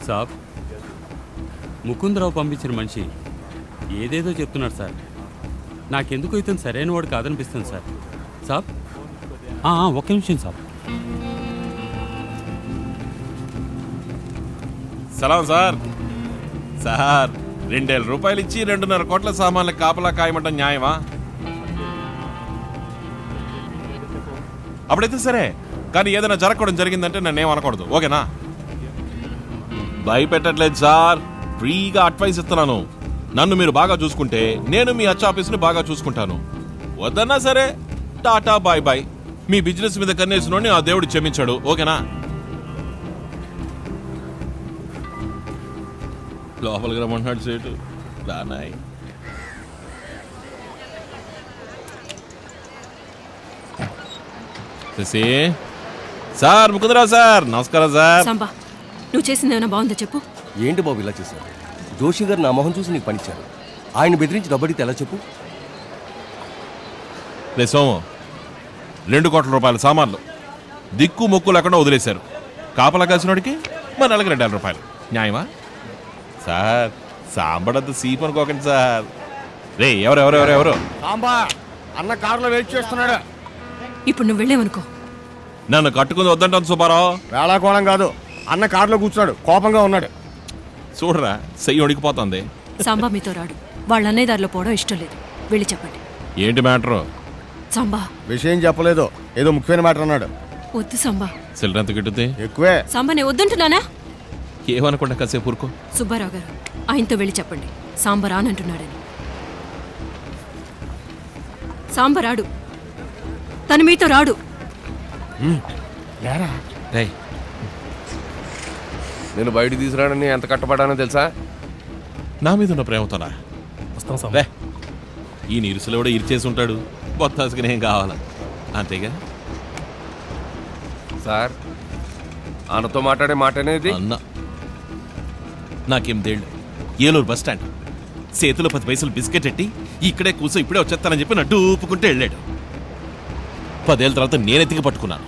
సాబ్, ముకుందరావు పంపించిన మనిషి ఏదేదో చెప్తున్నాడు సార్. నాకెందుకు ఇతను సరైన వాడు కాదనిపిస్తుంది సార్. సాబ్, ఒక్క నిమిషం సాబ్. సలాం సార్. సార్, 2,000 రూపాయలు ఇచ్చి 2.5 కోట్ల సామాన్లకు కాపలా కాయమంటాం న్యాయమా? అప్పుడైతే సరే, కానీ ఏదైనా జరగకూడదు జరిగిందంటే నన్నేం అనకూడదు, ఓకేనా? భయపెట్టట్లేదు సార్, ఫ్రీగా అడ్వైస్ ఇస్తున్నాను. నన్ను మీరు బాగా చూసుకుంటే నేను మీ హెచ్ ఆఫీస్ని బాగా చూసుకుంటాను. వద్దన్నా సరే, టాటా బాయ్ బాయ్. మీ బిజినెస్ మీద కన్నేసినోడిని ఆ దేవుడు క్షమించాడు, ఓకేనా? లోపలికి రమ్మన్నాడు సేటు రానాయ్. సార్, ముకుందరావు సార్, నమస్కారం సార్. సాంబా, నువ్వు చేసింది ఏమైనా బాగుందో చెప్పు. ఏంటి బాబు ఇలా చేశారు? జోషి గారు నా మొహం చూసి నీకు పనిచ్చారు. ఆయన బెదిరించి డబ్బడితే ఎలా చెప్పు? రే సోము, 2 కోట్ల రూపాయల సామాన్లు దిక్కు మొక్కు లేకుండా వదిలేశారు. కాపలా కాసినోడికి మన నెలకి 2,000 రూపాయలు న్యాయమా? సార్, సాంబడంత సీప్ అనుకోకండి సార్. రే ఎవరు సాంబా అన్న కారులో వెయిట్ చేస్తున్నాడు. ఇప్పుడు నువ్వు వెళ్ళేవనుకో, నన్ను కట్టుకుని వద్దంటాను సుబ్బారావు. వేళాకోళం కాదు, అన్న కారులో కూర్చున్నాడు, కోపంగా ఉన్నాడు. చూడరా, చెయ్యి ఉడికిపోతుంది. సాంబా మీతో రాడు. వాళ్ళ అన్నయ్య దారిలో పోవడం ఇష్టం లేదు. వెళ్ళి చెప్పండి. ఏంటి మ్యాటరు? సాంబా, విషయం చెప్పలేదు, ఏదో ముఖ్యమైన మాట అన్నాడు. వద్దు సాంబా. సిల్లర్ ఎంత గిట్టుద్ది? ఎక్కువే. సాంబా, నేను వద్దంటున్నానా? ఏమనుకుంటా కాసేపు ఊరుకో. సుబ్బారావు గారు, ఆయనతో వెళ్ళి చెప్పండి సాంబా రానంటున్నాడని. సాంబా రాడు, తను మీతో రాడు. రేయ్, నేను బయట తీసుకురాడని ఎంత కట్టపడానో తెలుసా? నా మీద ఉన్న ప్రేమతోనా? రే, ఈ నీరుసులో కూడా ఇరిచేసి ఉంటాడు, బొత్తాసుకుని ఏం కావాలా, అంతేగా? సార్, అన్నతో మాట్లాడే మాట అనేది అన్న నాకేందేళ్ళు ఏలూరు బస్ స్టాండ్ చేతిలో 10 పైసలు బిస్కెట్ ఎట్టి ఇక్కడే కూర్చో ఇప్పుడే వచ్చేస్తానని చెప్పి నడ్డు ఊపుకుంటే వెళ్ళాడు. 10 ఏళ్ళ తర్వాత నేనెత్తికి పట్టుకున్నాను.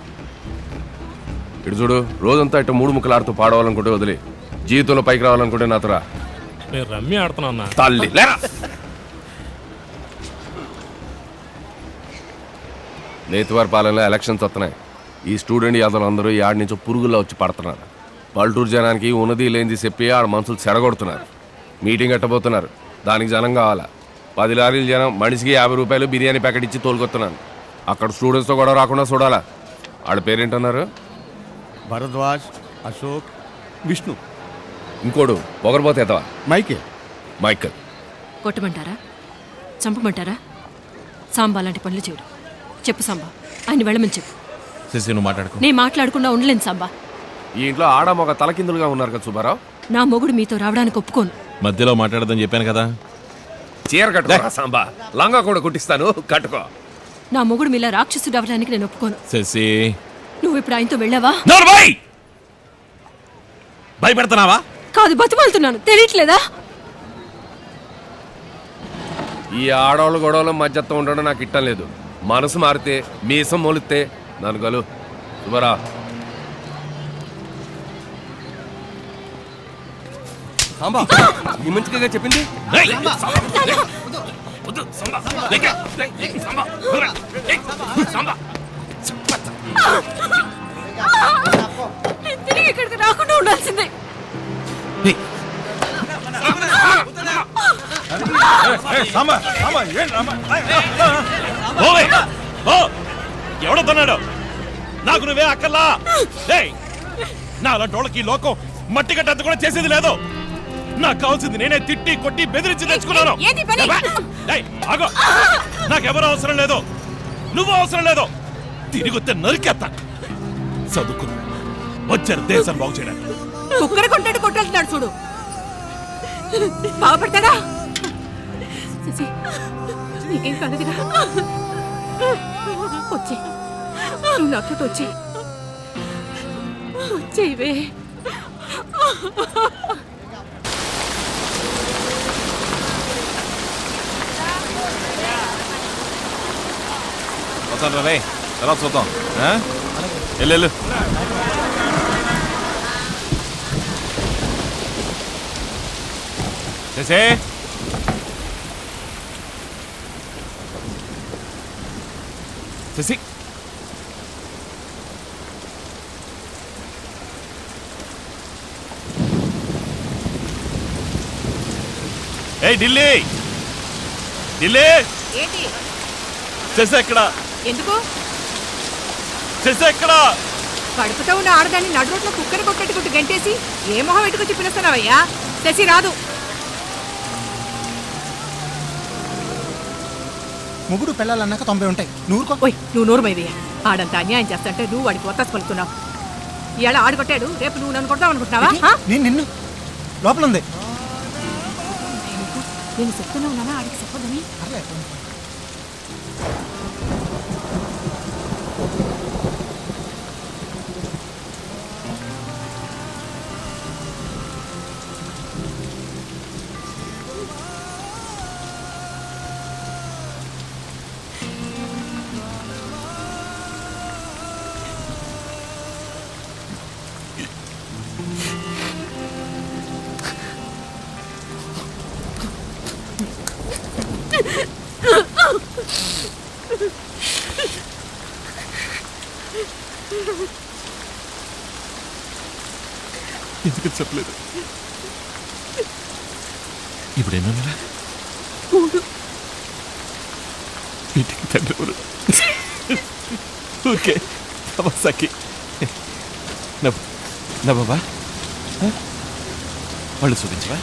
ఇటు చూడు, రోజంతా ఇటు 3 ముక్కలు ఆడుతూ పాడవాలనుకుంటే వదిలి, జీవితంలో పైకి రావాలనుకుంటే నాతోరా. నేను రమ్మి ఆడుతున్నా. తల్లి లేరా. నేతివారి పాలనలో ఎలక్షన్స్ వస్తున్నాయి. ఈ స్టూడెంట్ యాదవులు అందరూ ఈ ఆడి నుంచో పురుగుల్లో వచ్చి పడుతున్నారు. పల్లెటూరు జనానికి ఉన్నది లేనిది చెప్పి ఆడ మనుషులు చెడగొడుతున్నారు. మీటింగ్ ఎట్టబోతున్నారు, దానికి జనం కావాలా. 10 లారీల జనం, మనిషికి 50 రూపాయలు బిర్యానీ ప్యాకెట్ ఇచ్చి తోలుకొస్తున్నాను. అక్కడ స్టూడెంట్స్తో కూడా రాకుండా చూడాలా. ఆడ పేరేంటన్నారు? భరద్వాజ్, అశోక్, విష్ణు. ఇంకోడు పొగరబోతేతవా? మైకేల్. కొట్టమంటారా? చంపమంటారా? సాంబా లాంటి పనులు చేయడు. చెప్పు సాంబా, ఆయన వెళ్ళమని చెప్పు. శశి, నువ్వు మాట్లాడుకో. నేను మాట్లాడకుండా ఉండలేను సాంబా. ఈ ఇంట్లో ఆడ మొగ తలకిందులుగా ఉన్నారు కదా సుబ్బారావు. నా మొగుడు మీతో రావడానికి ఒప్పుకోను. మధ్యలో మాట్లాడదని చెప్పాను కదా. చీర కట్టుకో సాంబా, లంగా కూడా కుట్టిస్తాను, కట్టుకో. నా మొగుడు మీలా రాక్షసుడు అవ్వడానికి నేను ఒప్పుకోను. శశి, నువ్వు ఇప్పుడు ఆయనతో వెళ్ళావా? భయపెడతానావా? కాదు, బతిమాలుతున్నాను, తెలియట్లేదా? ఈ ఆడవాళ్ళు గొడవలో మధ్యత్వం ఉండడం నాకు ఇట్టం లేదు. మనసు మారితే, మీసం మొలిస్తే నన్ను గలు సుబ్బారా. సాంబా, ఈ మంచిగా చెప్పింది. నేను తిరిగి ఇక్కడికి రాకుండా ఉండాల్సిందే. ఎవడో తన్నాడు? నాకు నువ్వే అక్కల్లా. నా అలాంటి లోకం మట్టి కట్టంత కూడా చేసేది లేదు. నాకు కావాల్సింది నేనే తిట్టి కొట్టి బెదిరించి తెచ్చుకున్నాను. ఆగో, నాకెవరు అవసరం లేదు, నువ్వు అవసరం లేదు. తిరిగి వస్తే నరికేస్తా. చదువుకున్నా వచ్చారు దేశాన్ని బాగు చేయడానికి. కుక్కర కొట్టాడు కొట్టాడుతున్నాడు చూడు, బాగుపడతాడా? నీకేం కలగరా? వచ్చే, నువ్వు నాతో వచ్చే, వచ్చేవే. వస్తాను రే, తర్వాత చూద్దాం. వెళ్ళు. శశి శశి ఏయ్ ఢిల్లీ ఢిల్లీ ఏంటి శశి ఎక్కడ ఎందుకు శశి ఎక్కడ కడుపుతో ఉన్న ఆడదాన్ని నడురోట్లో కుక్కర్ కొట్టేట్టుకుంటూ గంటేసి ఏ మొహం ఎట్టుకొచ్చి పిలుస్తున్నావయ్యా? శశి రాదు. ముగ్గురు పిల్లలన్నాక 90 ఉంటాయి. ఓయ్ నువ్వు నోరు మైదయ్యా. ఆడంత అన్యాయం చేస్తుంటే నువ్వు వాడికి ఒత్తాసు పలుకుతున్నావు. ఇవాళ ఆడు కొట్టాడు, రేపు నువ్వు నన్ను కొడతావు అనుకుంటున్నావా? నేను నిన్ను లోపల ఉంది. నేను చెప్తున్నా ఉన్నానా ఆడికి చెప్పదని? ఎందుకు చెప్పలేదు? ఇప్పుడు ఏమన్నా ఇంటికి తండ్రి ఎవరు? ఓకే సఖి నా బాబా వాళ్ళు చూపించవా?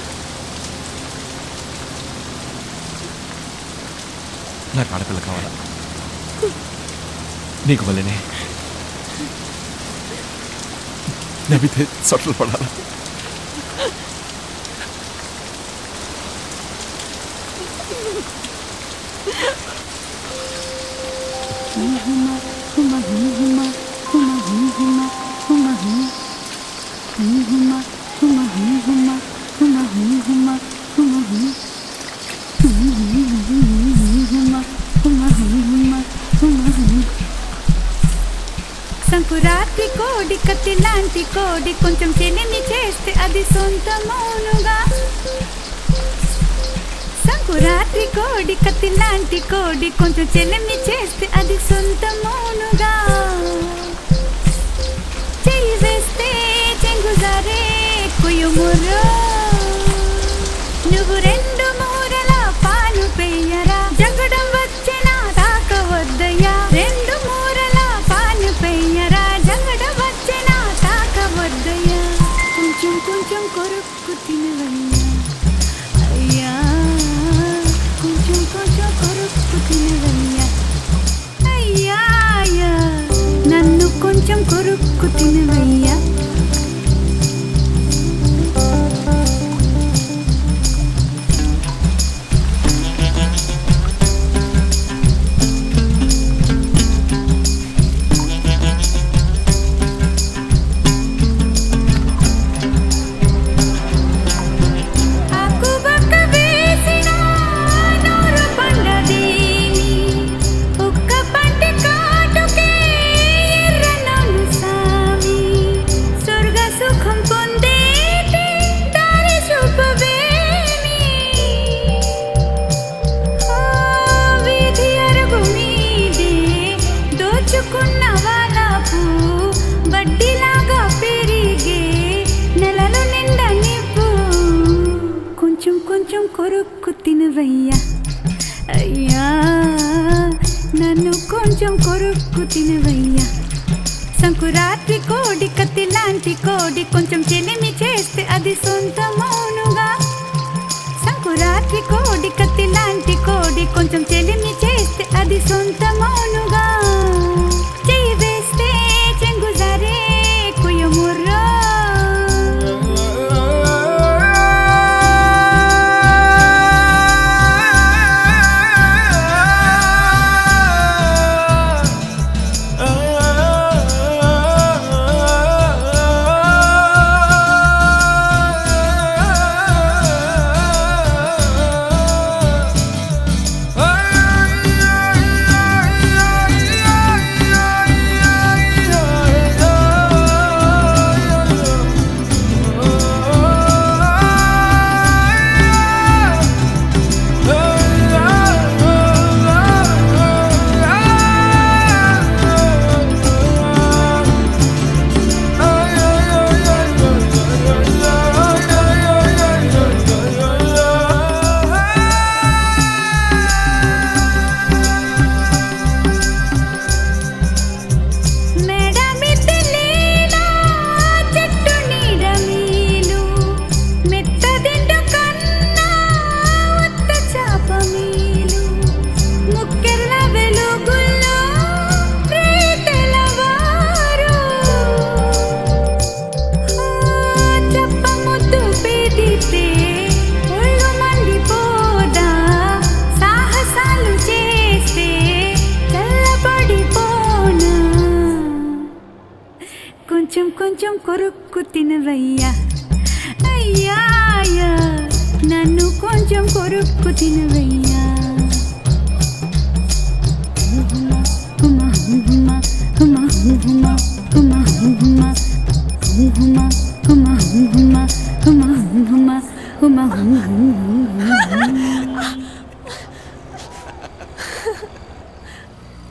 నాకు ఆడపిల్ల కావాలా? నీకు మళ్ళీనే నవ్వితే సొట్లు పడాలా? సంకురాత్రి కోడి కత్తి లాంటి కోడి కొంచెం చెలిమి చేస్తే అది సొంతమౌనుగా. సంకురాత్రి కోడి కత్తి లాంటి కోడి కొంచెం చెలిమి చేస్తే అది సొంతమౌనుగా. చెయ్యి వేస్తే చెంగుజారే కుయుమురో. నువ్వు రెండు మూరల పాలు పెయ్యరా, జగడం వచ్చిన తాకవద్దయ్యా. రెండు మూరల పాలు పెయ్యరా, జగడం వచ్చిన తాకవద్దయ్యా. కొంచెం కొంచెం కొరుక్కు తినవయ్యా అయ్యా, కొంచెం కొంచెం కొరుక్కు తినవయ్యా అయ్యా. నన్ను కొంచెం కొరుక్కు తినవయ్యా. కొరుక్కు తినవయ్యా అయ్యా, నన్ను కొంచెం కొరుక్కు తినవయ్యా. సంకురాత్రి కోడి కత్తి లాంటి కోడి కొంచెం చెలిమి చేస్తే అది సొంతమౌనుగా. సంకురాత్రి కోడి కత్తి లాంటి కోడి కొంచెం చెలిమి చేస్తే అది సొంతమౌనుగా. చెయ్యి వేస్తే చెంగుజారే కుయుముర్రో. కొంచెం కొరుక్కు తినవయ్యా అయ్యా అయ్యా, నన్ను కొంచెం కొరుక్కు తినవయ్యా హుమా హుమా హుమా హుమా హుమా హుమా హుమా హుమా హుమా హుమా హుమా హుమా హుమా